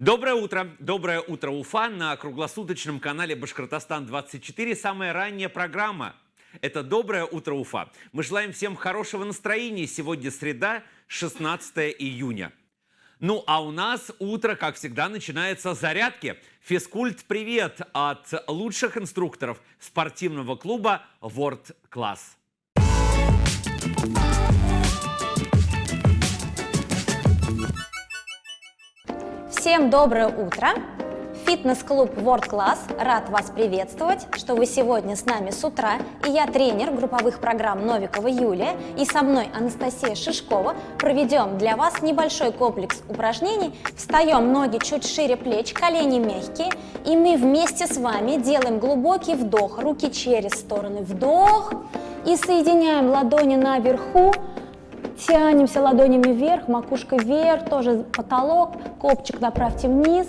Доброе утро, Уфа, на круглосуточном канале Башкортостан-24. Самая ранняя программа. Это «Доброе утро, Уфа». Мы желаем всем хорошего настроения. Сегодня среда, 16 июня. Ну, а у нас утро, как всегда, начинается с зарядки. Физкульт-привет от лучших инструкторов спортивного клуба World Class. Всем доброе утро! Фитнес-клуб World Class рад вас приветствовать, что вы сегодня с нами с утра. И я, тренер групповых программ Новикова Юлия, и со мной Анастасия Шишкова проведем для вас небольшой комплекс упражнений. Встаем, ноги чуть шире плеч, колени мягкие, и мы вместе с вами делаем глубокий вдох, руки через стороны, вдох, и соединяем ладони наверху. Тянемся ладонями вверх, макушка вверх, тоже потолок, копчик направьте вниз.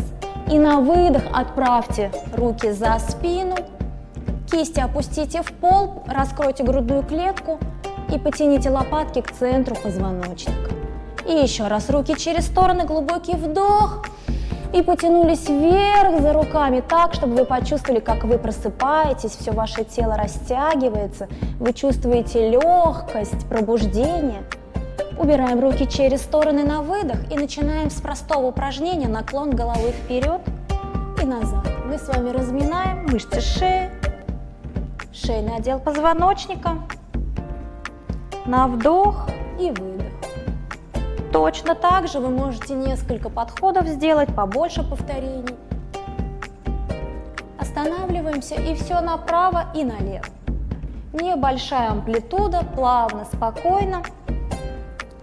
И на выдох отправьте руки за спину, кисти опустите в пол, раскройте грудную клетку и потяните лопатки к центру позвоночника. И еще раз, руки через стороны, глубокий вдох. И потянулись вверх за руками так, чтобы вы почувствовали, как вы просыпаетесь, все ваше тело растягивается, вы чувствуете легкость, пробуждение. Убираем руки через стороны на выдох и начинаем с простого упражнения наклон головы вперед и назад. Мы с вами разминаем мышцы шеи, шейный отдел позвоночника, на вдох и выдох. Точно так же вы можете несколько подходов сделать, побольше повторений. Останавливаемся и все направо и налево. Небольшая амплитуда, плавно, спокойно.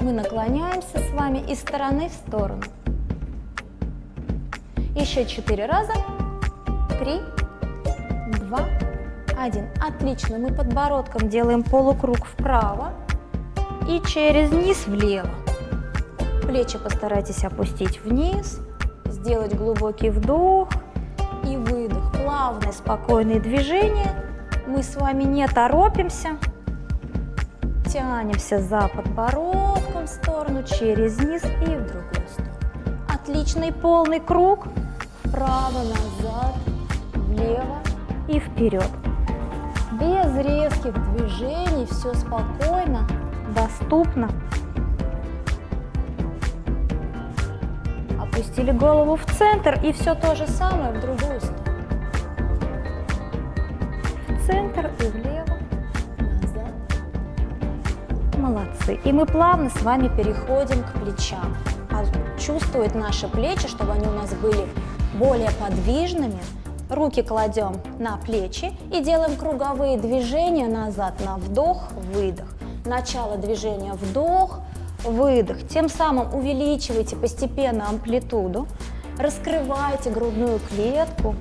Мы наклоняемся с вами из стороны в сторону. Еще 4 раза. 3, 2, 1. Отлично. Мы подбородком делаем полукруг вправо и через низ влево. Плечи постарайтесь опустить вниз, сделать глубокий вдох и выдох. Плавные, спокойные движения. Мы с вами не торопимся. Тянемся за подбородком в сторону, через низ и в другую сторону. Отличный полный круг. Вправо, назад, влево и вперед. Без резких движений, все спокойно, доступно. Опустили голову в центр и все то же самое в другую сторону. В центр и влево. Молодцы. И мы плавно с вами переходим к плечам. Чувствовать наши плечи, чтобы они у нас были более подвижными. Руки кладем на плечи и делаем круговые движения назад на вдох, выдох. Начало движения вдох, выдох. Тем самым увеличивайте постепенно амплитуду. Раскрывайте грудную клетку.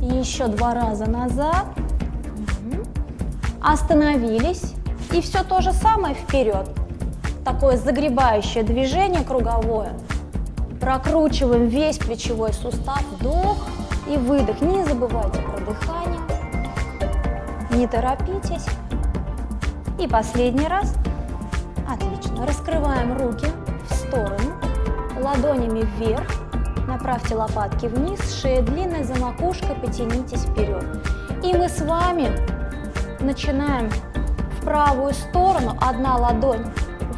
И еще 2 раза назад. Остановились. И все то же самое вперед. Такое загребающее движение круговое. Прокручиваем весь плечевой сустав. Вдох и выдох. Не забывайте про дыхание. Не торопитесь. И последний раз. Отлично. Раскрываем руки в сторону. Ладонями вверх. Направьте лопатки вниз. Шея длинная, за макушкой потянитесь вперед. И мы с вами начинаем в правую сторону, одна ладонь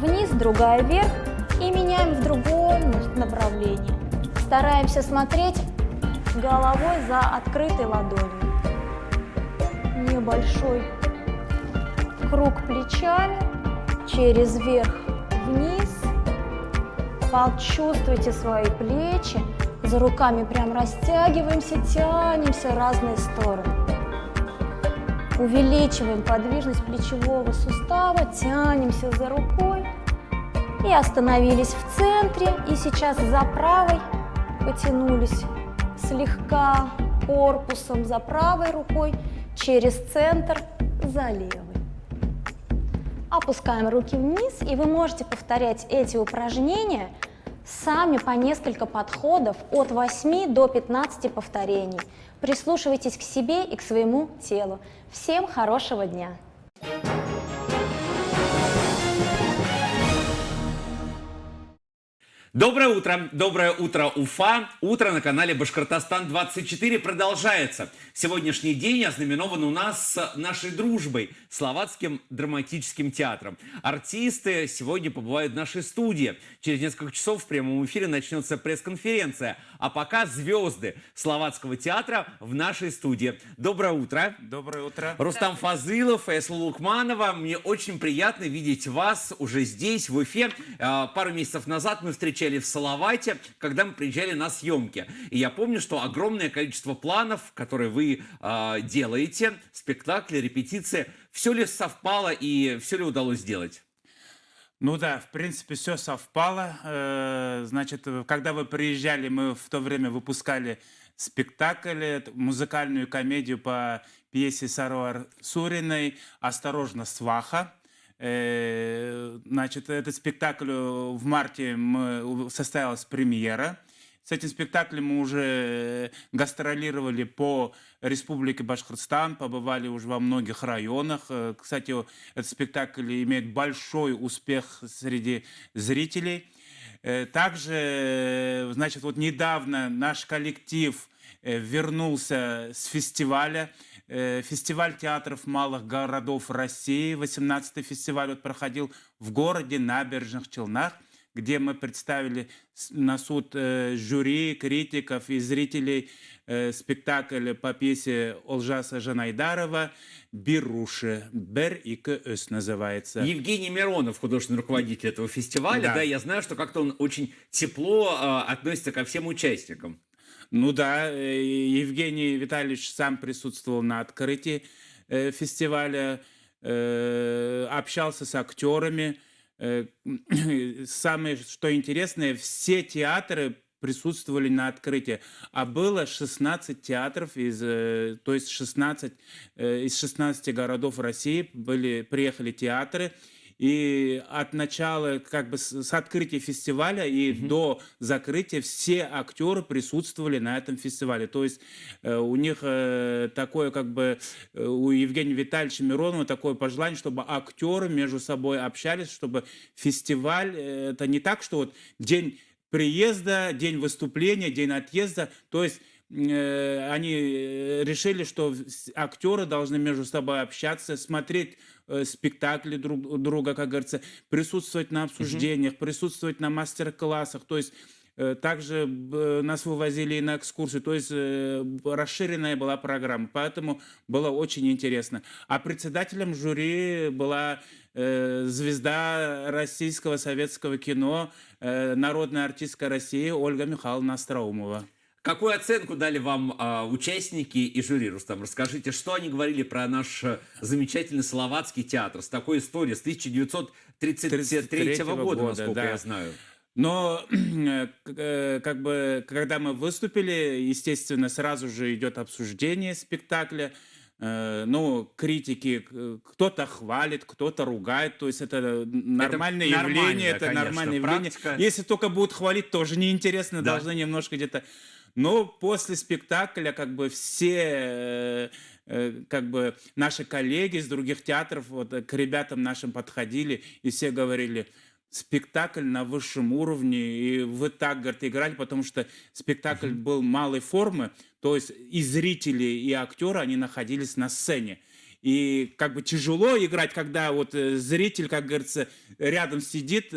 вниз, другая вверх, и меняем в другом направлении. Стараемся смотреть головой за открытой ладонью. Небольшой круг плечами, через верх, вниз. Почувствуйте свои плечи, за руками прям растягиваемся, тянемся в разные стороны. Увеличиваем подвижность плечевого сустава, тянемся за рукой и остановились в центре. И сейчас за правой потянулись слегка корпусом за правой рукой, через центр за левой. Опускаем руки вниз, и вы можете повторять эти упражнения сами по несколько подходов от 8 до 15 повторений. Прислушивайтесь к себе и к своему телу. Всем хорошего дня! Доброе утро, Уфа. Утро на канале Башкортостан-24 продолжается. Сегодняшний день ознаменован у нас нашей дружбой, Словацким драматическим театром. Артисты сегодня побывают в нашей студии. Через несколько часов в прямом эфире начнется пресс-конференция. А пока звезды Словацкого театра в нашей студии. Доброе утро. Доброе утро. Рустам Фазылов и Айслу Лукманова. Мне очень приятно видеть вас уже здесь, в Уфе. Пару месяцев назад мы встречали в Салавате, когда мы приезжали на съемки. И я помню, что огромное количество планов, которые вы делаете, спектакли, репетиции, все ли совпало и все ли удалось сделать? Ну да, в принципе, все совпало. Значит, когда вы приезжали, мы в то время выпускали спектакль, музыкальную комедию по пьесе Саруар Суриной «Осторожно, сваха». Значит, этот спектакль в марте состоялась премьера. С этим спектаклем мы уже гастролировали по Республике Башкортостан, побывали уже во многих районах. Кстати, этот спектакль имеет большой успех среди зрителей. Также, значит, вот недавно наш коллектив вернулся с фестиваля. Фестиваль театров малых городов России, 18-й фестиваль проходил в городе Набережных Челнах, где мы представили на суд жюри, критиков и зрителей спектакль по пьесе Олжаса Жанайдарова «Бируши». «Бер и Кёс» называется. Евгений Миронов, художественный руководитель этого фестиваля. Да, я знаю, что как-то он очень тепло относится ко всем участникам. Ну да, Евгений Витальевич сам присутствовал на открытии фестиваля, общался с актерами. Самое, что интересное, все театры присутствовали на открытии, а было 16 театров, то есть 16, из 16 городов России приехали театры. И от начала, как бы с открытия фестиваля и до закрытия все актеры присутствовали на этом фестивале. То есть у них такое, как бы, у Евгения Витальевича Миронова такое пожелание, чтобы актеры между собой общались, чтобы фестиваль, это не так, что вот день приезда, день выступления, день отъезда, то есть они решили, что актеры должны между собой общаться, смотреть спектакли друг друга, как говорится, присутствовать на обсуждениях, присутствовать на мастер-классах, то есть также нас вывозили и на экскурсии, то есть расширенная была программа, поэтому было очень интересно. А председателем жюри была звезда российского советского кино, народная артистка России Ольга Михайловна Остроумова. Какую оценку дали вам участники и жюри, Рустам? Расскажите, что они говорили про наш замечательный словацкий театр с такой историей, с 1933 года, насколько я знаю. Но как бы, когда мы выступили, естественно, сразу же идет обсуждение спектакля. Ну, критики, кто-то хвалит, кто-то ругает, то есть это нормальное явление, это нормальное явление. Если только будут хвалить, тоже неинтересно, да. Должны немножко где-то... Но после спектакля как бы все как бы наши коллеги из других театров вот, к ребятам нашим подходили и все говорили: спектакль на высшем уровне, и вы так, говорит, играли, потому что спектакль был малой формы, то есть и зрители, и актеры, они находились на сцене. И как бы тяжело играть, когда вот зритель, как говорится, рядом сидит,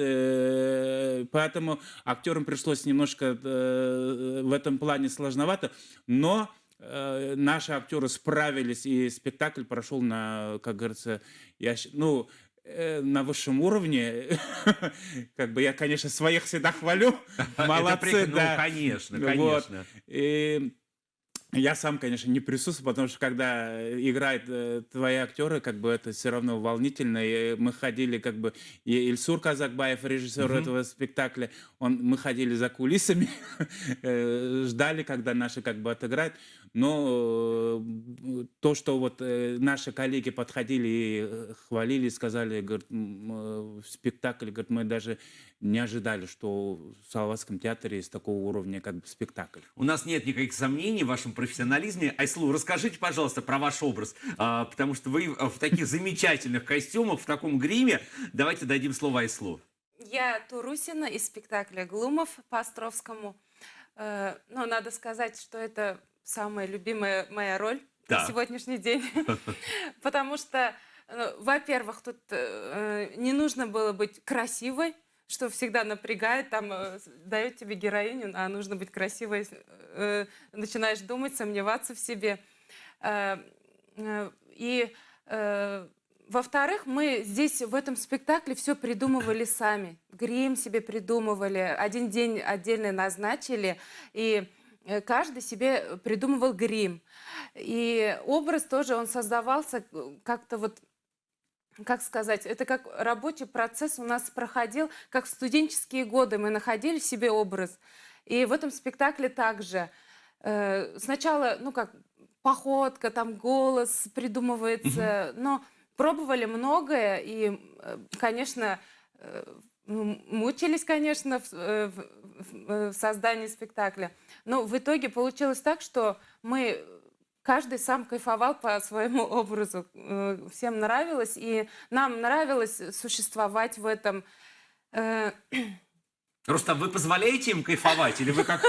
поэтому актерам пришлось немножко в этом плане сложновато, но наши актеры справились, и спектакль прошел на, как говорится, на высшем уровне. Как бы я, конечно, своих всегда хвалю. Молодцы, да. Ну, конечно, конечно. Я сам, конечно, не присутствую, потому что когда играют твои актеры, как бы это все равно волнительно. И мы ходили, как бы, и Ильсур Казакбаев, режиссер этого спектакля, мы ходили за кулисами, ждали, когда наши как бы отыграют. Но то, что вот наши коллеги подходили и хвалили, сказали, говорят, в спектакле, говорят, мы даже не ожидали, что в Салаватском театре есть такого уровня как бы спектакль. У нас нет никаких сомнений в вашем профессионализме. Айслу, расскажите, пожалуйста, про ваш образ, потому что вы в таких замечательных костюмах, в таком гриме. Давайте дадим слово Айслу. Я Турусина из спектакля «Глумов» по Островскому. Но надо сказать, что это самая любимая моя роль на Так. сегодняшний день. Потому что, во-первых, тут не нужно было быть красивой, что всегда напрягает, там дает тебе героиню, а нужно быть красивой, начинаешь думать, сомневаться в себе. И во-вторых, мы здесь в этом спектакле все придумывали сами. Грим себе придумывали, один день отдельно назначили, и каждый себе придумывал грим. И образ тоже, он создавался как-то вот, как сказать, это как рабочий процесс у нас проходил, как в студенческие годы мы находили себе образ. И в этом спектакле также. Сначала, ну как, походка, там голос придумывается, но пробовали многое и, конечно, мучились, конечно, в создании спектакля. Но в итоге получилось так, что мы каждый сам кайфовал по своему образу. Всем нравилось, и нам нравилось существовать в этом. Рустам, вы позволяете им кайфовать? Или вы как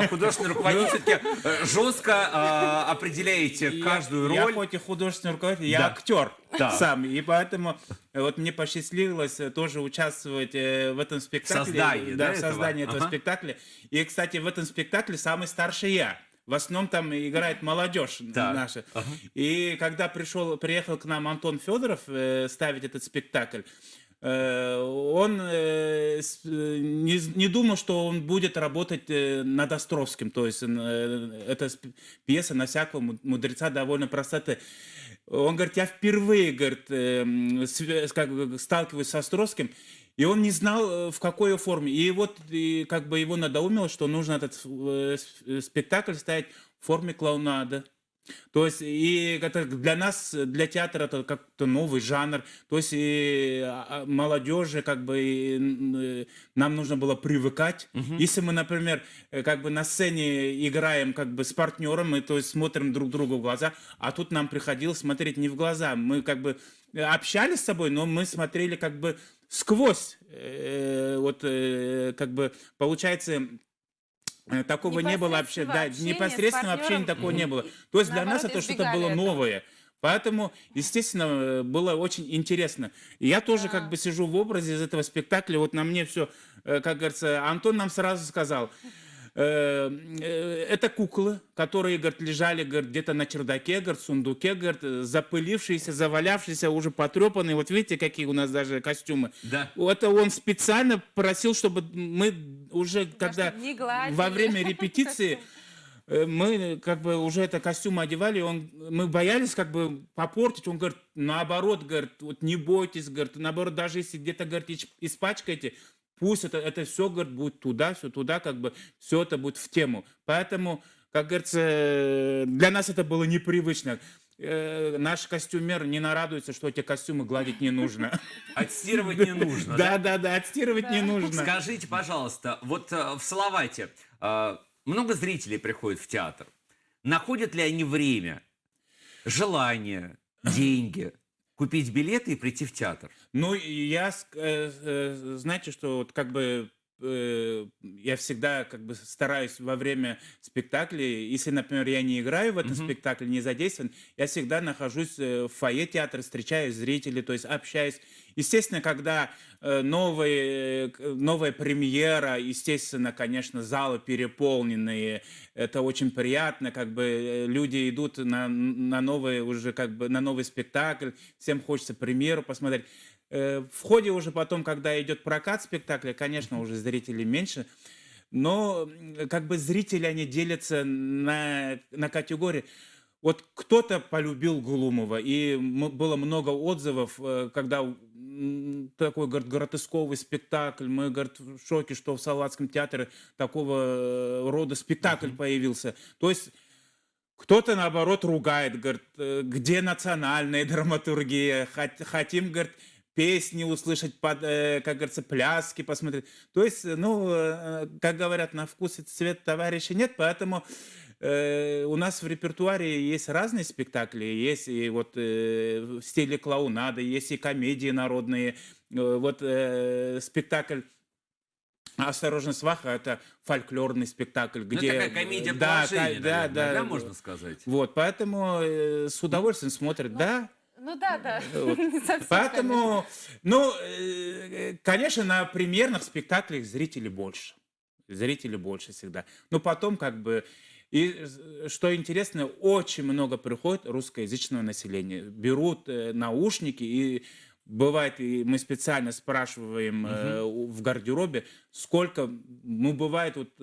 художественный руководитель все-таки жестко определяете каждую Я роль? хоть и художественный руководитель, я Да. актер Да. сам. И поэтому вот мне посчастливилось тоже участвовать в этом спектакле. создании, да, в создании этого? этого Ага. спектакля. И, кстати, в этом спектакле самый старший я. В основном там играет молодежь Так. наша. Ага. И когда приехал к нам Антон Федоров ставить этот спектакль, он не думал, что он будет работать над Островским. То есть эта пьеса на всякого мудреца довольно простоты. Он говорит, я впервые, говорит, сталкиваюсь с Островским, и он не знал, в какой форме. И вот как бы его надоумило, что нужно этот спектакль ставить в форме клоунада. То есть и это для нас, для театра, это как-то новый жанр. То есть и молодежи, как бы нам нужно было привыкать. Если мы, например, как бы на сцене играем как бы с партнером, мы то есть смотрим друг другу в глаза, а тут нам приходилось смотреть не в глаза. Мы как бы общались с собой, но мы смотрели как бы сквозь. Как бы получается. Такого не было вообще, да, непосредственного общения такого не было. То есть для нас Наоборот, это что-то избегали было этого. новое. Поэтому, естественно, было очень интересно. И я тоже как бы сижу в образе из этого спектакля, вот на мне все, как говорится, Антон нам сразу сказал, это куклы, которые, говорит, лежали, говорит, где-то на чердаке, говорит, в сундуке, говорит, запылившиеся, завалявшиеся, уже потрепанные. Вот видите, какие у нас даже костюмы. Да. Это он специально просил, чтобы мы уже, когда чтобы не гладили во время репетиции, мы как бы уже это костюм одевали, мы боялись как бы попортить. Он говорит, наоборот, говорит, вот не бойтесь, говорит, наоборот, даже если где-то, говорит, испачкаете, пусть это все, говорит, будет туда, все туда, как бы все это будет в тему. Поэтому, как говорится, для нас это было непривычно. Наш костюмер не нарадуется, что эти костюмы гладить не нужно. Отстирывать не нужно, да? Да, отстирывать не нужно. Скажите, пожалуйста, вот в Салавате много зрителей приходит в театр. Находят ли они время, желание, деньги купить билеты и прийти в театр? Ну, я, знаете, что вот как бы я всегда как бы стараюсь во время спектакля, если, например, я не играю в этом спектакле, не задействован, я всегда нахожусь в фойе театра, встречаю зрителей, то есть общаюсь. Естественно, когда новая премьера, естественно, конечно, залы переполненные, это очень приятно, как бы люди идут на новый уже как бы на новый спектакль, всем хочется премьеру посмотреть. В ходе уже потом, когда идет прокат спектакля, конечно, уже зрителей меньше, но как бы зрители, они делятся на категории. Вот кто-то полюбил Глумова, и было много отзывов, когда такой, говорит, гротесковый спектакль, мы, говорит, в шоке, что в Салаватском театре такого рода спектакль появился. То есть кто-то, наоборот, ругает, говорит, где национальная драматургия, хотим, говорит, песни услышать, как говорится, пляски посмотреть. То есть, ну, как говорят, на вкус и цвет товарища нет, поэтому у нас в репертуаре есть разные спектакли. Есть и вот в стиле клоунады, есть и комедии народные. Вот спектакль «Осторожно, сваха» — это фольклорный спектакль, Ну, где... это такая комедия да, положения, да, наверное, да, можно сказать. Вот, поэтому с удовольствием смотрят, да. Ну да. Вот. Не совсем, Поэтому, ну, конечно, на премьерных спектаклях зрителей больше. Зрителей больше всегда. Но потом как бы... И что интересно, очень много приходит русскоязычного населения. Берут наушники и... Бывает, и мы специально спрашиваем в гардеробе, сколько, ну, бывает, вот,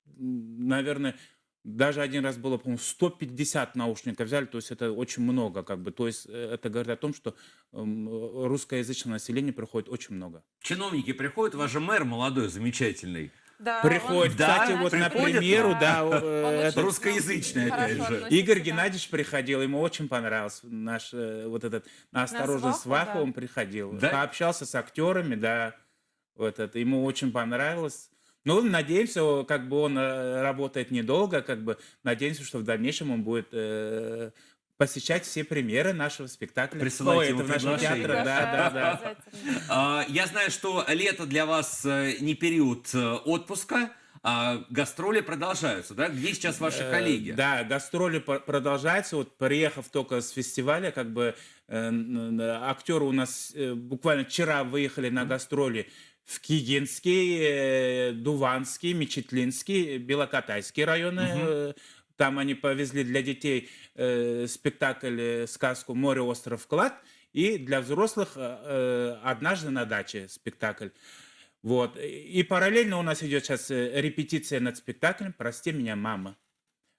наверное, даже один раз было, по-моему, 150 наушников взяли, то есть это очень много, как бы, то есть это говорит о том, что русскоязычного населения приходит очень много. Чиновники приходят, ваш же мэр молодой, замечательный. Да, Приходит, Да, кстати, вот на приходит, премьеру, да, Это русскоязычный, опять хорошо же. относится, Игорь да. Геннадьевич приходил, ему очень понравился наш вот этот «Осторожно, Сваху, сваха», да. он приходил, Да? пообщался с актерами, да, вот это, ему очень понравилось. Ну, надеемся, как бы он работает недолго, как бы надеемся, что в дальнейшем он будет посещать все премьеры нашего спектакля. Присылайте ему это в нашем приглашение. театре, да. Обязательно. Я знаю, что лето для вас не период отпуска, а гастроли продолжаются, да? Где сейчас ваши коллеги? Да, гастроли продолжаются. Вот приехав только с фестиваля, как бы актеры у нас буквально вчера выехали на гастроли в Кигинский, Дуванский, Мечетлинский, Белокатайский районы. Там они повезли для детей спектакль, сказку «Море, остров, клад». И для взрослых «Однажды на даче» спектакль. Вот. И параллельно у нас идет сейчас репетиция над спектаклем «Прости меня, мама».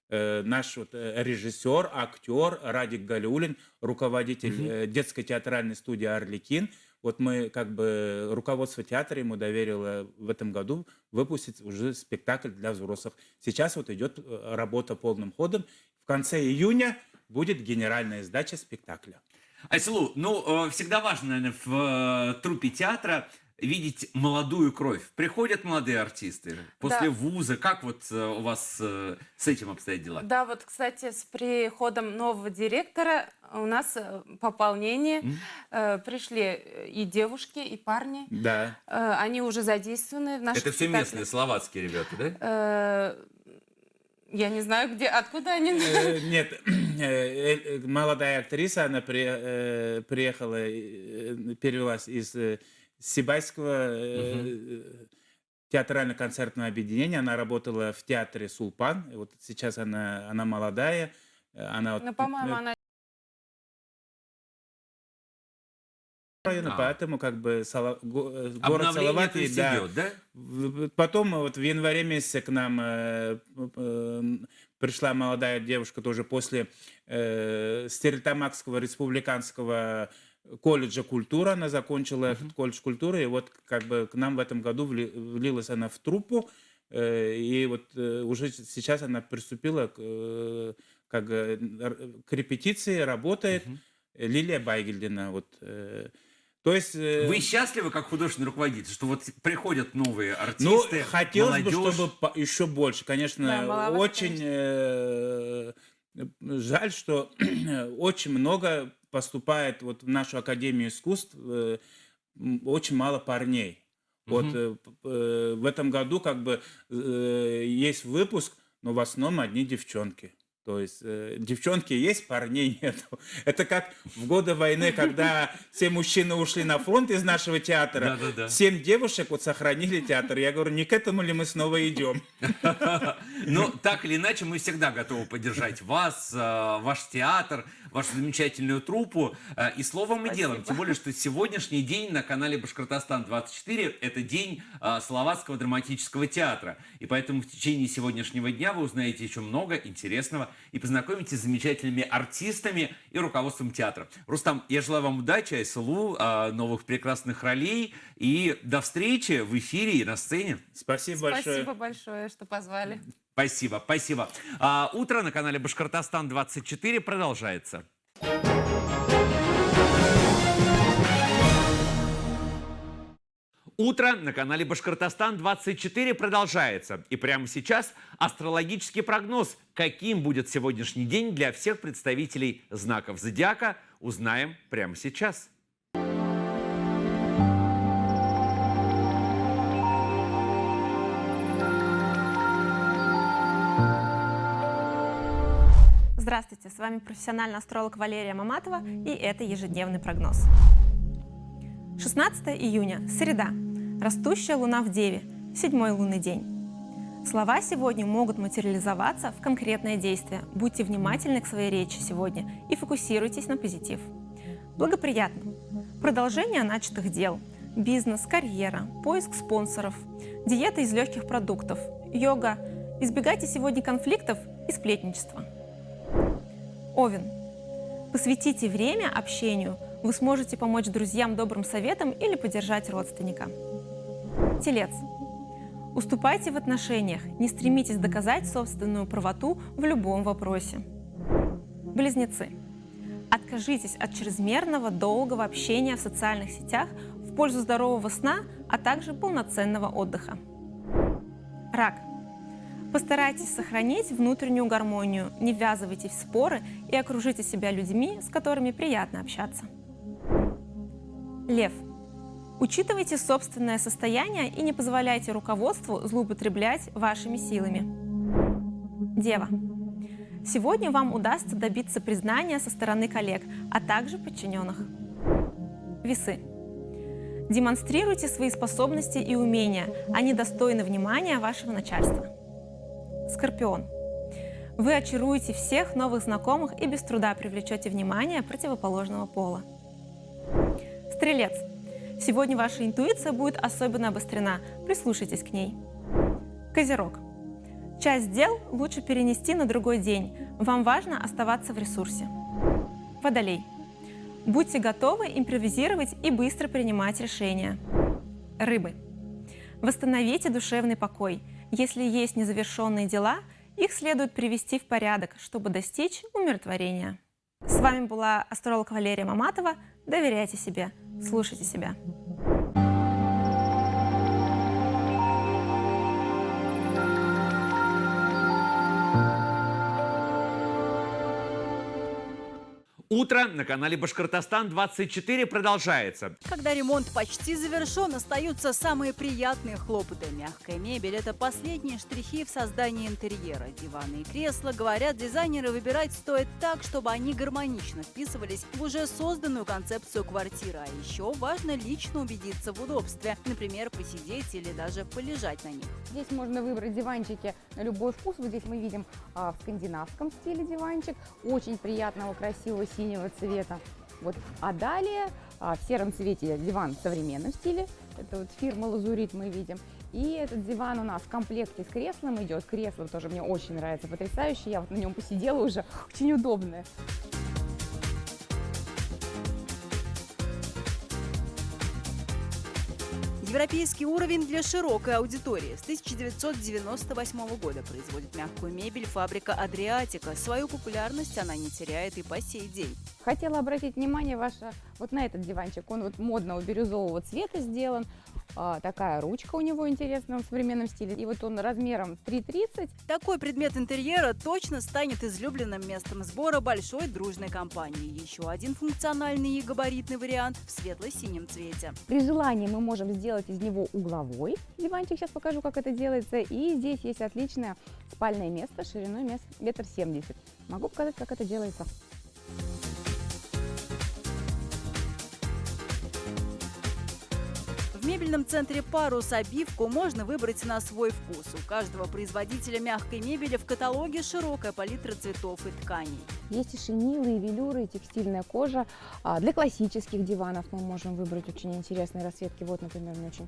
Наш вот режиссер, актер Радик Галиуллин, руководитель детской театральной студии «Арлекин». Вот мы, как бы, руководство театра ему доверило в этом году выпустить уже спектакль для взрослых. Сейчас вот идет работа полным ходом. В конце июня будет генеральная сдача спектакля. Айсулу, ну, всегда важно, наверное, в труппе театра видеть молодую кровь. Приходят молодые артисты после Да. вуза. Как вот у вас с этим обстоят дела? Да, вот, кстати, с приходом нового директора у нас пополнение. Пришли и девушки, и парни. Да. Они уже задействованы в нашем Это все местные словацкие ребята, да? Я не знаю, где, откуда они. Нет, молодая актриса, она приехала, перевелась из Сибайского театрально-концертного объединения. Она работала в театре «Сулпан». И вот сейчас она молодая. Она Ну, по-моему, она... района, поэтому как бы город Обновление, то Салават, есть, да. идет, да? Потом вот в январе месяце к нам пришла молодая девушка тоже после Стерлитамакского республиканского колледжа культуры. Она закончила этот колледж культуры, и вот как бы к нам в этом году влилась она в труппу, и вот уже сейчас она приступила к репетиции, работает. Лилия Байгельдина, вот. То есть... Вы счастливы, как художественный руководитель, что вот приходят новые артисты, Ну, хотелось молодежь? бы, чтобы еще больше. Конечно, Да, маловато, очень жаль, что очень много поступает вот в нашу Академию искусств, очень мало парней. Вот в этом году как бы есть выпуск, но в основном одни девчонки. То есть девчонки есть, парней нет. Это как в годы войны, когда все мужчины ушли на фронт из нашего театра, Да-да-да. 7 девушек вот сохранили театр. Я говорю, не к этому ли мы снова идем? Но так или иначе, мы всегда готовы поддержать вас, ваш театр, вашу замечательную труппу. И словом и делом. Тем более, что сегодняшний день на канале Башкортостан-24 это день Словацкого драматического театра. И поэтому в течение сегодняшнего дня вы узнаете еще много интересного и познакомитесь с замечательными артистами и руководством театра. Рустам, я желаю вам удачи, Айсулу, новых прекрасных ролей. И до встречи в эфире и на сцене. Спасибо большое. Спасибо большое, что позвали. Спасибо, спасибо. Утро на канале Башкортостан-24 продолжается. Утро на канале Башкортостан-24 продолжается. И прямо сейчас астрологический прогноз. Каким будет сегодняшний день для всех представителей знаков зодиака, узнаем прямо сейчас. Здравствуйте, с вами профессиональный астролог Валерия Маматова, и это ежедневный прогноз. 16 июня, среда. Растущая луна в Деве, 7-й лунный день. Слова сегодня могут материализоваться в конкретное действие. Будьте внимательны к своей речи сегодня и фокусируйтесь на позитив. Благоприятно. Продолжение начатых дел. Бизнес, карьера, поиск спонсоров, диета из легких продуктов, йога. Избегайте сегодня конфликтов и сплетничества. Овен. Посвятите время общению. Вы сможете помочь друзьям добрым советом или поддержать родственника. Телец. Уступайте в отношениях, не стремитесь доказать собственную правоту в любом вопросе. Близнецы. Откажитесь от чрезмерного долгого общения в социальных сетях в пользу здорового сна, а также полноценного отдыха. Рак. Постарайтесь сохранить внутреннюю гармонию, не ввязывайтесь в споры и окружите себя людьми, с которыми приятно общаться. Лев. Учитывайте собственное состояние и не позволяйте руководству злоупотреблять вашими силами. Дева. Сегодня вам удастся добиться признания со стороны коллег, а также подчиненных. Весы. Демонстрируйте свои способности и умения, они достойны внимания вашего начальства. Скорпион. Вы очаруете всех новых знакомых и без труда привлечете внимание противоположного пола. Стрелец. Сегодня ваша интуиция будет особенно обострена, прислушайтесь к ней. Козерог. Часть дел лучше перенести на другой день, вам важно оставаться в ресурсе. Водолей. Будьте готовы импровизировать и быстро принимать решения. Рыбы. Восстановите душевный покой. Если есть незавершенные дела, их следует привести в порядок, чтобы достичь умиротворения. С вами была астролог Валерия Маматова. Доверяйте себе, слушайте себя. Утро на канале Башкортостан-24 продолжается. Когда ремонт почти завершен, остаются самые приятные хлопоты. Мягкая мебель – это последние штрихи в создании интерьера. Диваны и кресла, говорят, дизайнеры выбирать стоит так, чтобы они гармонично вписывались в уже созданную концепцию квартиры. А еще важно лично убедиться в удобстве. Например, посидеть или даже полежать на них. Здесь можно выбрать диванчики на любой вкус. Вот здесь мы видим в скандинавском стиле диванчик, очень приятного, красивого синего цвета. Вот. А далее в сером цвете диван в современном стиле. Это вот фирма Лазурит мы видим. И этот диван у нас в комплекте с креслом идет. Кресло тоже мне очень нравится, потрясающе. Я вот на нем посидела уже, очень удобное. Европейский уровень для широкой аудитории. С 1998 года производит мягкую мебель фабрика «Адриатика». Свою популярность она не теряет и по сей день. Хотела обратить внимание ваше вот на этот диванчик. Он вот модного бирюзового цвета сделан. Такая ручка у него интересная в современном стиле. И вот он размером 3,30. Такой предмет интерьера точно станет излюбленным местом сбора большой дружной компании. Еще один функциональный и габаритный вариант в светло-синем цвете. При желании мы можем сделать из него угловой диванчик. Сейчас покажу, как это делается. И здесь есть отличное спальное место шириной 1,70 м. Могу показать, как это делается. В мебельном центре «Парус» обивку можно выбрать на свой вкус. У каждого производителя мягкой мебели в каталоге широкая палитра цветов и тканей. Есть и шинилы, и велюры, и текстильная кожа. Для классических диванов мы можем выбрать очень интересные расцветки. Вот, например, мне очень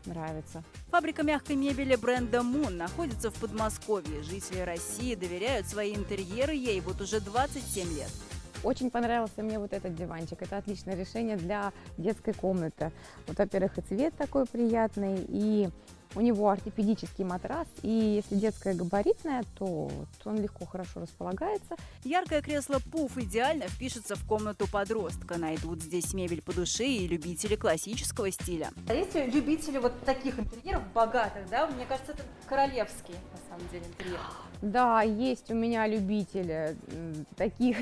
нравится. Фабрика мягкой мебели бренда Moon находится в Подмосковье. Жители России доверяют свои интерьеры ей вот уже 27 лет. Очень понравился мне вот этот диванчик. Это отличное решение для детской комнаты. Вот, во-первых, и цвет такой приятный, и У него ортопедический матрас, и если детская габаритная, то он легко, хорошо располагается. Яркое кресло «Пуф» идеально впишется в комнату подростка. Найдут здесь мебель по душе и любители классического стиля. А есть любители вот таких интерьеров богатых, да? Мне кажется, это королевский, на самом деле, интерьер. Да, есть у меня любители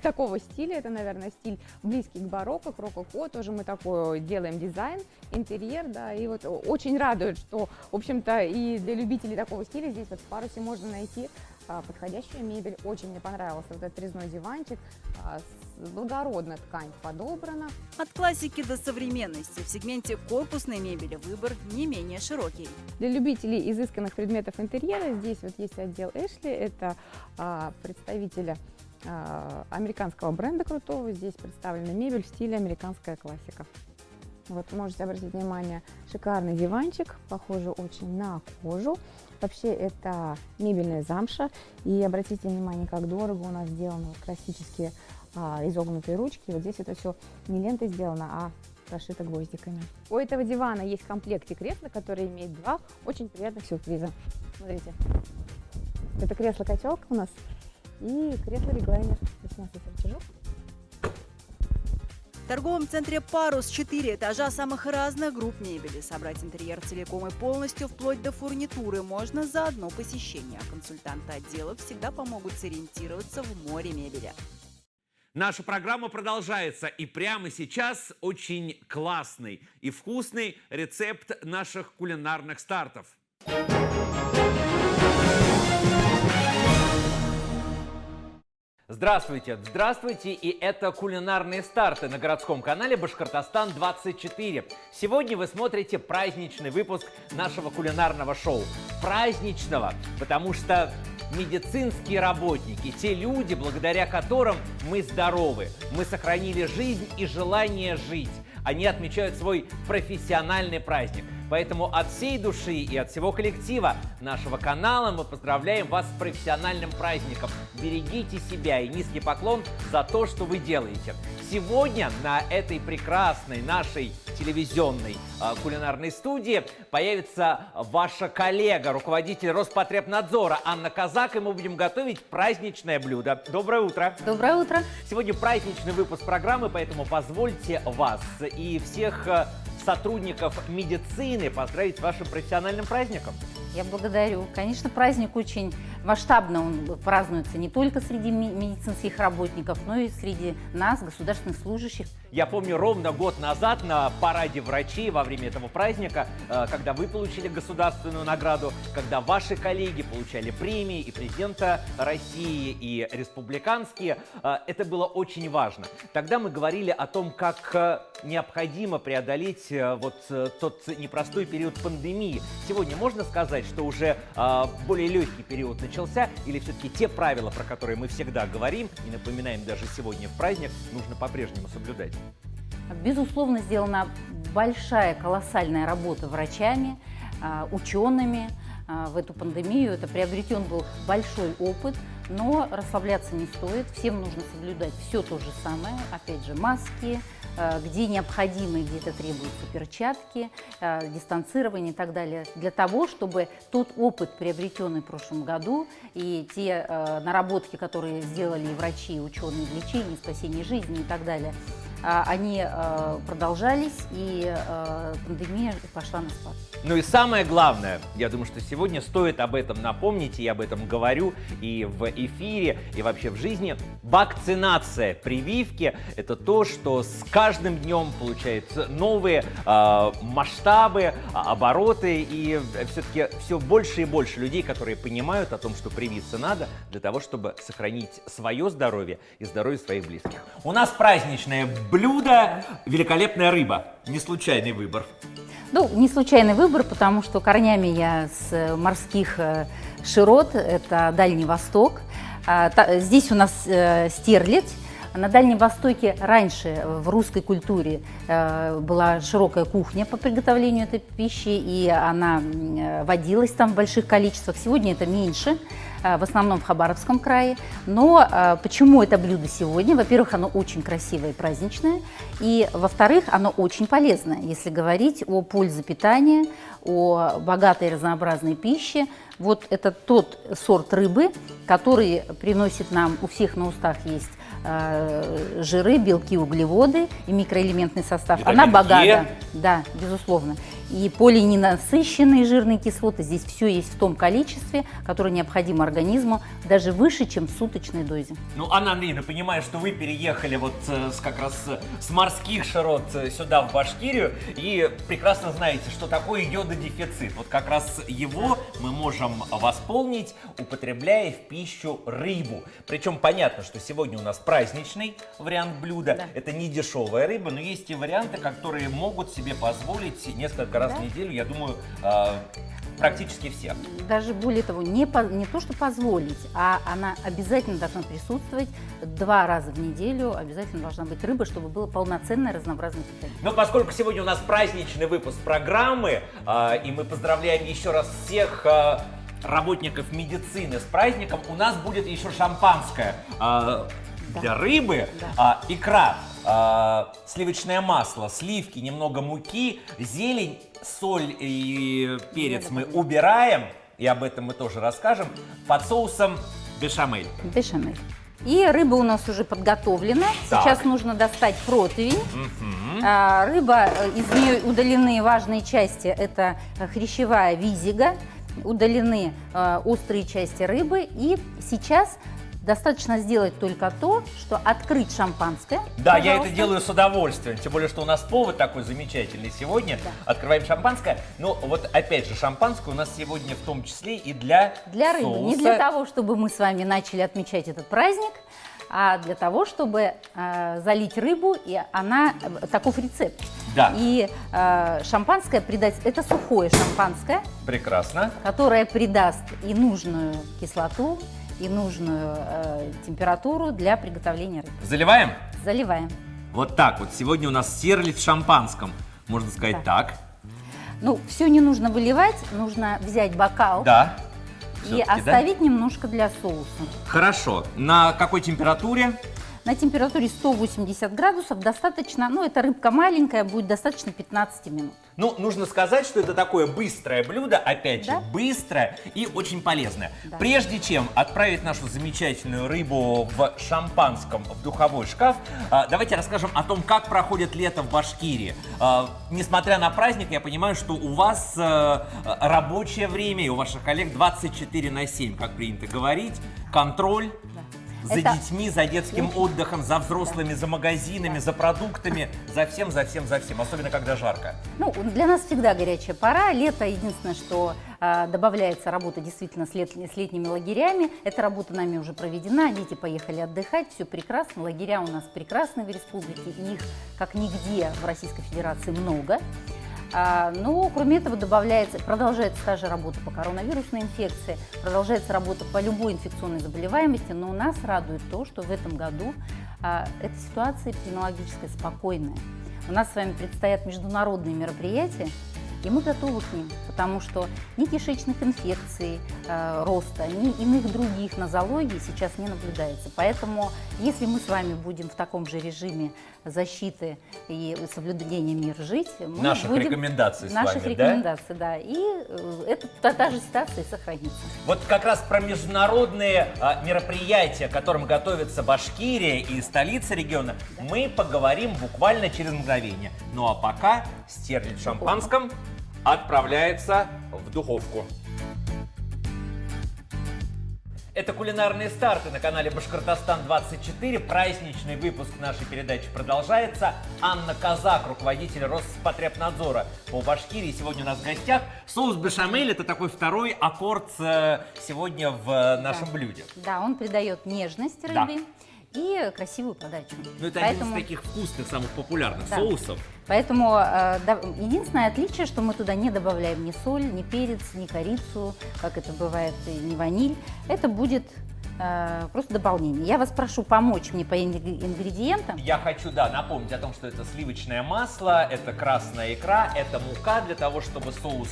такого стиля. Это, наверное, стиль близкий к барокко, к рококо. Тоже мы такой делаем дизайн, интерьер, да. И вот очень радует, что, в общем-то, и для любителей такого стиля здесь вот в Парусе можно найти подходящую мебель. Очень мне понравился вот этот резной диванчик. Благородная ткань подобрана. От классики до современности в сегменте корпусной мебели выбор не менее широкий. Для любителей изысканных предметов интерьера здесь вот есть отдел Эшли. Это представители американского бренда крутого. Здесь представлена мебель в стиле американская классика. Вот можете обратить внимание, шикарный диванчик, похожий очень на кожу. Вообще это мебельная замша. И обратите внимание, как дорого у нас сделаны классические изогнутые ручки. Вот здесь это все не лентой сделано, а прошито гвоздиками. У этого дивана есть в комплекте кресло, которое имеет два очень приятных сюрприза. Смотрите, это кресло-качалка у нас и кресло-реглайнер. Здесь у нас есть рычажок. В торговом центре «Парус» 4 этажа самых разных групп мебели. Собрать интерьер целиком и полностью, вплоть до фурнитуры, можно за одно посещение. А консультанты отделов всегда помогут сориентироваться в море мебели. Наша программа продолжается, и прямо сейчас очень классный и вкусный рецепт наших кулинарных стартов. Здравствуйте, здравствуйте, и это кулинарные старты на городском канале Башкортостан-24. Сегодня вы смотрите праздничный выпуск нашего кулинарного шоу. Праздничного, потому что медицинские работники, те люди, благодаря которым мы здоровы, мы сохранили жизнь и желание жить. Они отмечают свой профессиональный праздник. Поэтому от всей души и от всего коллектива нашего канала мы поздравляем вас с профессиональным праздником. Берегите себя и низкий поклон за то, что вы делаете. Сегодня на этой прекрасной нашей телевизионной кулинарной студии появится ваша коллега, руководитель Роспотребнадзора Анна Казак, и мы будем готовить праздничное блюдо. Доброе утро! Доброе утро. Сегодня праздничный выпуск программы, поэтому позвольте вас и всех сотрудников медицины поздравить с вашим профессиональным праздником. Я благодарю. Конечно, праздник очень масштабно, он празднуется не только среди медицинских работников, но и среди нас, государственных служащих. Я помню, ровно год назад на параде врачей во время этого праздника, когда вы получили государственную награду, когда ваши коллеги получали премии, и президента России, и республиканские, это было очень важно. Тогда мы говорили о том, как необходимо преодолеть вот тот непростой период пандемии. Сегодня можно сказать, что уже более легкий период начался, или все-таки те правила, про которые мы всегда говорим и напоминаем даже сегодня в праздник, нужно по-прежнему соблюдать? Безусловно, сделана большая, колоссальная работа врачами, учеными в эту пандемию. Это приобретен был большой опыт, но расслабляться не стоит. Всем нужно соблюдать все то же самое. Опять же, маски, где необходимо, где-то требуются перчатки, дистанцирование и так далее, для того, чтобы тот опыт, приобретенный в прошлом году, и те наработки, которые сделали и врачи, и ученые в лечении, спасении жизни и так далее, они продолжались, и пандемия пошла на спад. Ну и самое главное, я думаю, что сегодня стоит об этом напомнить, и я об этом говорю и в эфире, и вообще в жизни. Вакцинация, прививки – это то, что с каждым днем получает новые масштабы, обороты, и все-таки все больше и больше людей, которые понимают о том, что привиться надо для того, чтобы сохранить свое здоровье и здоровье своих близких. У нас праздничное блюдо – великолепная рыба. Не случайный выбор. Ну, не случайный выбор, потому что корнями я с морских широт, это Дальний Восток. Здесь у нас стерлядь. На Дальнем Востоке раньше в русской культуре была широкая кухня по приготовлению этой пищи, и она водилась там в больших количествах. Сегодня это меньше. в основном в Хабаровском крае. Но почему это блюдо сегодня? Во-первых, оно очень красивое и праздничное. И, во-вторых, оно очень полезное, если говорить о пользе питания, о богатой разнообразной пище. Вот это тот сорт рыбы, который приносит нам, у всех на устах есть жиры, белки, углеводы и микроэлементный состав. Витамин Она богата, Е. да, безусловно. И полиненасыщенные жирные кислоты, здесь все есть в том количестве, которое необходимо организму, даже выше, чем в суточной дозе. Ну, Анна Андреевна, понимаю, что вы переехали вот как раз с морских широт сюда, в Башкирию, и прекрасно знаете, что такое йододефицит. Вот как раз его мы можем восполнить, употребляя в пищу рыбу. Причем понятно, что сегодня у нас праздничный вариант блюда. Да. Это не дешевая рыба, но есть и варианты, которые могут себе позволить несколько раз в неделю, я думаю, практически все. Даже более того, не то, что позволить, а она обязательно должна присутствовать 2 раза в неделю, обязательно должна быть рыба, чтобы было полноценное разнообразное питание. Но поскольку сегодня у нас праздничный выпуск программы, и мы поздравляем еще раз всех работников медицины с праздником, у нас будет еще шампанское для рыбы, икра, сливочное масло, сливки, немного муки, зелень, соль и перец мы убираем, и об этом мы тоже расскажем, под соусом бешамель. Бешамель. И рыба у нас уже подготовлена. Так. Сейчас нужно достать противень. Мгм. Рыба, из нее удалены важные части. Это хрящевая визига, удалены острые части рыбы. И сейчас достаточно сделать только то, что открыть шампанское. Да, я это пожалуйста. делаю с удовольствием, тем более, что у нас повод такой замечательный сегодня. Открываем шампанское. Но вот опять же, шампанское у нас сегодня в том числе и для Для рыбы. соуса. Не для того, чтобы мы с вами начали отмечать этот праздник, а для того, чтобы залить рыбу, и она, таков рецепт. Да. И шампанское придать, это сухое шампанское, Прекрасно. которое придаст и нужную кислоту, и нужную температуру для приготовления рыбы. Заливаем? Заливаем. Вот так вот. Сегодня у нас серлит в шампанском. Можно сказать так. Ну, все не нужно выливать, нужно взять бокал Да. и Всё-таки, да? оставить немножко для соуса. Хорошо. На какой температуре? На температуре 180 градусов достаточно, ну, эта рыбка маленькая, будет достаточно 15 минут. Ну, нужно сказать, что это такое быстрое блюдо, опять же, Да. быстрое и очень полезное. Да. Прежде чем отправить нашу замечательную рыбу в шампанском в духовой шкаф, давайте расскажем о том, как проходит лето в Башкирии. Несмотря на праздник, я понимаю, что у вас рабочее время и у ваших коллег 24/7, как принято говорить, контроль. За Это- детьми, за детским отдыхом, за взрослыми, за магазинами, за продуктами, за всем, особенно когда жарко. Ну, для нас всегда горячая пора. Лето единственное, что добавляется работа действительно с летними лагерями. Эта работа нами уже проведена, дети поехали отдыхать, все прекрасно. Лагеря у нас прекрасные в республике, и их как нигде в Российской Федерации много. Но кроме этого продолжается та же работа по коронавирусной инфекции, продолжается работа по любой инфекционной заболеваемости, но нас радует то, что в этом году эта ситуация эпидемиологическая спокойная. У нас с вами предстоят международные мероприятия, и мы готовы к ним, потому что ни кишечных инфекций роста, ни иных других нозологий сейчас не наблюдается. Поэтому, если мы с вами будем в таком же режиме защиты и соблюдения мер жить, мы Наших будем... рекомендаций с Наших вами, да? рекомендаций, да. И та же ситуация и сохранится. Вот как раз про международные мероприятия, к которым готовится Башкирия и столица региона, мы поговорим буквально через мгновение. Ну а пока стерлядь в шампанском отправляется в духовку. Это кулинарные старты на канале Башкортостан-24. Праздничный выпуск нашей передачи продолжается. Анна Казак, руководитель Роспотребнадзора по Башкирии, сегодня у нас в гостях. Соус бешамель – это такой второй аккорд сегодня в нашем блюде. Да, он придает нежность Да. рыбе и красивую подачу. Ну, это один из таких вкусных, самых популярных Да. соусов. Поэтому единственное отличие, что мы туда не добавляем ни соль, ни перец, ни корицу, как это бывает, и ни ваниль. Это будет просто дополнение. Я вас прошу помочь мне по ингредиентам. Я хочу, да, напомнить о том, что это сливочное масло, это красная икра, это мука для того, чтобы соус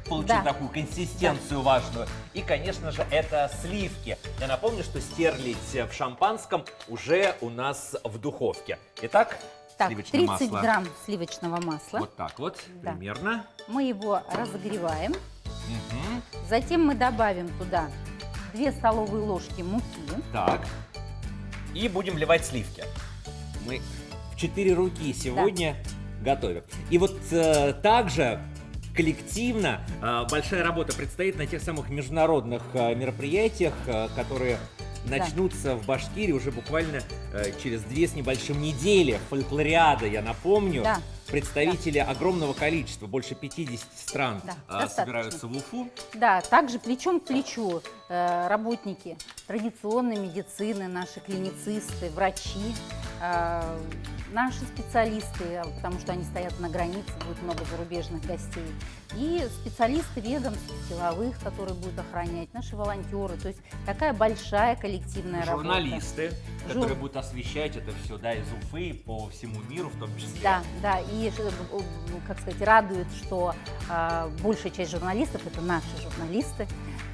получил Да. такую консистенцию важную. И, конечно же, это сливки. Я напомню, что стерлить в шампанском уже у нас в духовке. Итак, Так, сливочное 30 масло. грамм сливочного масла. Вот так вот, Да. примерно. Мы его разогреваем. Мгм. Затем мы добавим туда 2 столовые ложки муки. Так. И будем вливать сливки. Мы в 4 руки сегодня готовим. И вот также коллективно большая работа предстоит на тех самых международных мероприятиях, которые начнутся в Башкирии уже буквально через 2 с небольшим недели. Фольклориада, я напомню. Да. Представители огромного количества, больше 50 стран Да, достаточно. собираются в Уфу. Да, также плечом к плечу работники традиционной медицины, наши клиницисты, врачи, наши специалисты, потому что они стоят на границе, будет много зарубежных гостей, и специалисты ведомств силовых, которые будут охранять, наши волонтеры. То есть такая большая коллективная работа. Журналисты, которые будут освещать это все, да, из Уфы по всему миру в том числе. Да, да, и, как сказать, радует, что большая часть журналистов – это наши журналисты,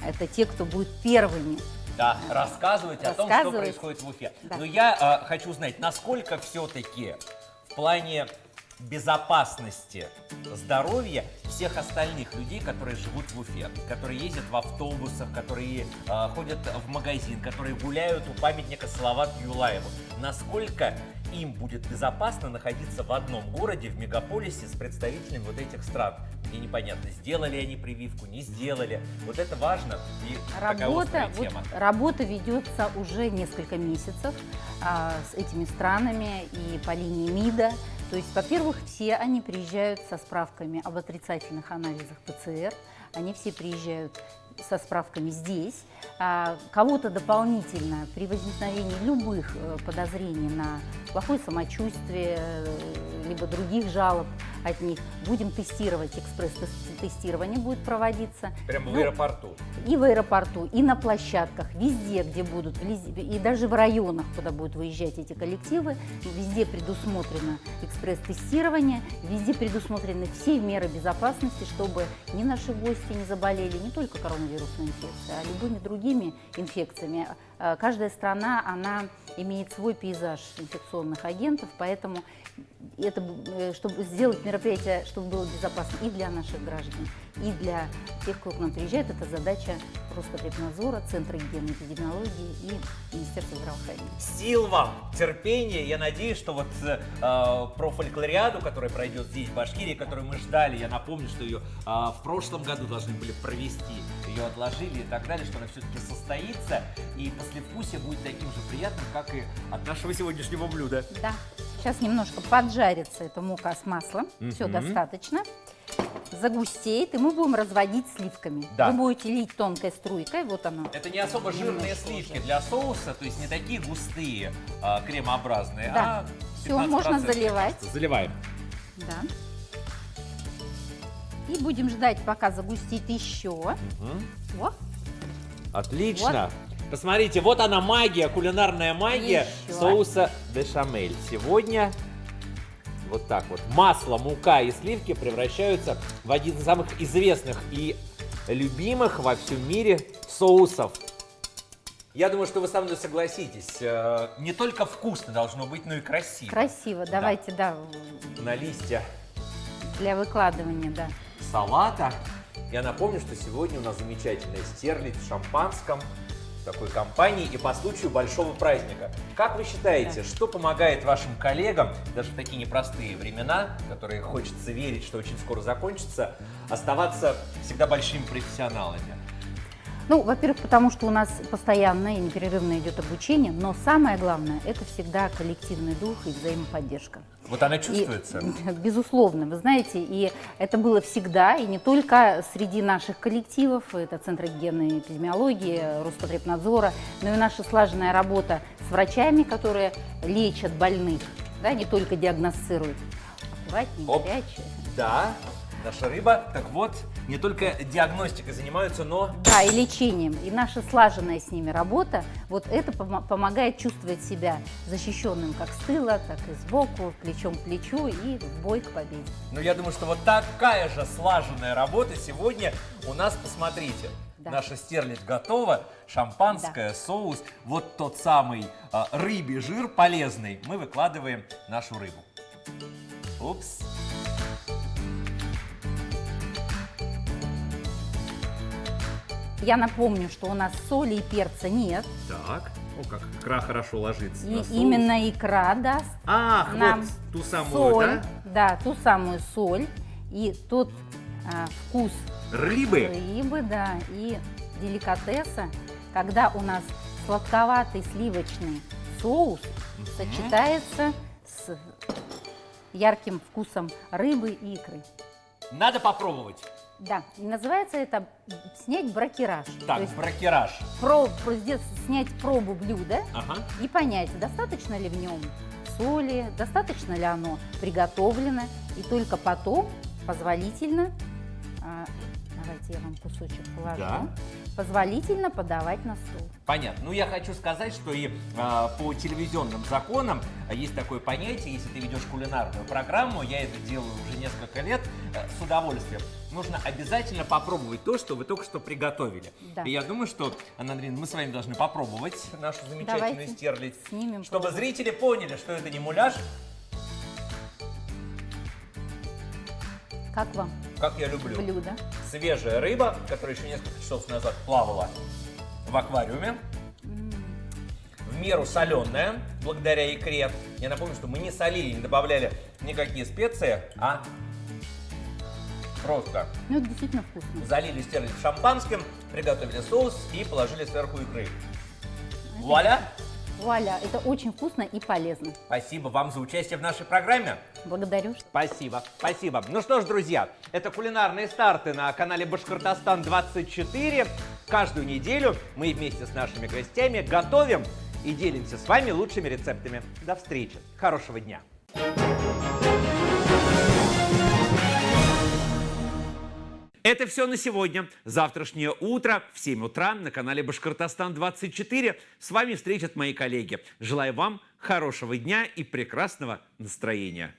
это те, кто будет первыми. Да, рассказывать о том, что Рассказывать. происходит в Уфе. Да. Но я хочу узнать, насколько все-таки в плане безопасности здоровья всех остальных людей, которые живут в Уфе, которые ездят в автобусах, которые ходят в магазин, которые гуляют у памятника Салавату Юлаеву, насколько им будет безопасно находиться в одном городе, в мегаполисе с представителями вот этих стран, где непонятно, сделали они прививку, не сделали. Вот это важно и такая острая тема. Работа ведется уже несколько месяцев с этими странами и по линии МИДа. То есть, во-первых, все они приезжают со справками об отрицательных анализах ПЦР, они все приезжают со справками здесь. Кого-то дополнительно при возникновении любых подозрений на плохое самочувствие, либо других жалоб от них, будем тестировать, экспресс-тестирование будет проводиться. Прямо в аэропорту. И в аэропорту, и на площадках, везде, где будут, и даже в районах, куда будут выезжать эти коллективы, везде предусмотрено экспресс-тестирование, везде предусмотрены все меры безопасности, чтобы ни наши гости не заболели не только коронавирусной инфекцией, а любыми другими инфекциями. Каждая страна, она имеет свой пейзаж инфекционных агентов, поэтому это, чтобы сделать мероприятие, чтобы было безопасно и для наших граждан, и для тех, кто к нам приезжает, это задача Роспотребнадзора, Центра гигиены и эпидемиологии и Министерства здравоохранения. Сил вам, терпения. Я надеюсь, что вот про фольклориаду, которая пройдет здесь, в Башкирии, которую мы ждали, я напомню, что ее в прошлом году должны были провести, ее отложили и так далее, что она все-таки состоится, и послевкусие будет таким же приятным, как и от нашего сегодняшнего блюда. Да. Сейчас немножко поджарится эта мука с маслом. Все достаточно. Загустеет, и мы будем разводить сливками. Да. Вы будете лить тонкой струйкой. Вот оно. Это не особо жирные Немножко сливки уже. для соуса, то есть не такие густые, кремообразные, Да. а Все, можно 15%. заливать. Заливаем. Да. И будем ждать, пока загустит еще. О, Отлично. Посмотрите, вот она магия, кулинарная магия Еще. соуса бешамель. Сегодня вот так вот масло, мука и сливки превращаются в один из самых известных и любимых во всем мире соусов. Я думаю, что вы со мной согласитесь. Не только вкусно должно быть, но и красиво. красиво. Давайте, да, На листья для выкладывания, да. салата. Я напомню, что сегодня у нас замечательная стерлядь в шампанском, в такой компании и по случаю большого праздника. Как вы считаете, что помогает вашим коллегам, даже в такие непростые времена, которые хочется верить, что очень скоро закончатся, оставаться всегда большими профессионалами? Ну, во-первых, потому что у нас постоянно и непрерывно идет обучение, но самое главное – это всегда коллективный дух и взаимоподдержка. Вот она чувствуется? Безусловно, вы знаете, и это было всегда, и не только среди наших коллективов, это Центр гигиены и эпидемиологии, Роспотребнадзора, но и наша слаженная работа с врачами, которые лечат больных, да, не только диагностируют. Аккуратнее, Оп. горячее. Да. наша рыба. Так вот, не только диагностикой занимаются, но... Да, и лечением. И наша слаженная с ними работа, вот это помогает чувствовать себя защищенным как с тыла, так и сбоку, плечом к плечу и в бой к победе. Ну, я думаю, что вот такая же слаженная работа сегодня у нас, посмотрите. Да. Наша стерлядь готова, шампанское, соус, вот тот самый рыбий жир полезный. Мы выкладываем нашу рыбу. Упс. Я напомню, что у нас соли и перца нет. Так, о, как икра хорошо ложится И на соус. именно икра даст Ах, нам вот ту самую, соль, да? да, ту самую соль и тот вкус Рыбы. рыбы, да, и деликатеса, когда у нас сладковатый сливочный соус сочетается с ярким вкусом рыбы и икры. Надо попробовать. Да, и называется это снять бракераж. То Так, есть бракераж. снять пробу блюда Ага. и понять, достаточно ли в нем соли, достаточно ли оно приготовлено, и только потом позволительно, давайте я вам кусочек положу, Да. позволительно подавать на стол. Понятно. Ну, я хочу сказать, что и по телевизионным законам есть такое понятие, если ты ведешь кулинарную программу, я это делаю уже несколько лет, с удовольствием. Нужно обязательно попробовать то, что вы только что приготовили. Да. И я думаю, что, Анна Андреевна, мы с вами должны попробовать нашу замечательную Давайте стерлядь, снимем чтобы пробу. зрители поняли, что это не муляж, Как вам как я люблю. блюдо? Свежая рыба, которая еще несколько часов назад плавала в аквариуме. В меру соленая, благодаря икре. Я напомню, что мы не солили, не добавляли никакие специи, а просто Ну, это действительно вкусно. залили стерлядь шампанским, приготовили соус и положили сверху икры. Вуаля! Вуаля, это очень вкусно и полезно. Спасибо вам за участие в нашей программе. Благодарю. Спасибо, спасибо. Ну что ж, друзья, это кулинарные старты на канале Башкортостан-24. Каждую неделю мы вместе с нашими гостями готовим и делимся с вами лучшими рецептами. До встречи. Хорошего дня. Это все на сегодня. Завтрашнее утро в 7 утра на канале Башкортостан-24 с вами встретят мои коллеги. Желаю вам хорошего дня и прекрасного настроения.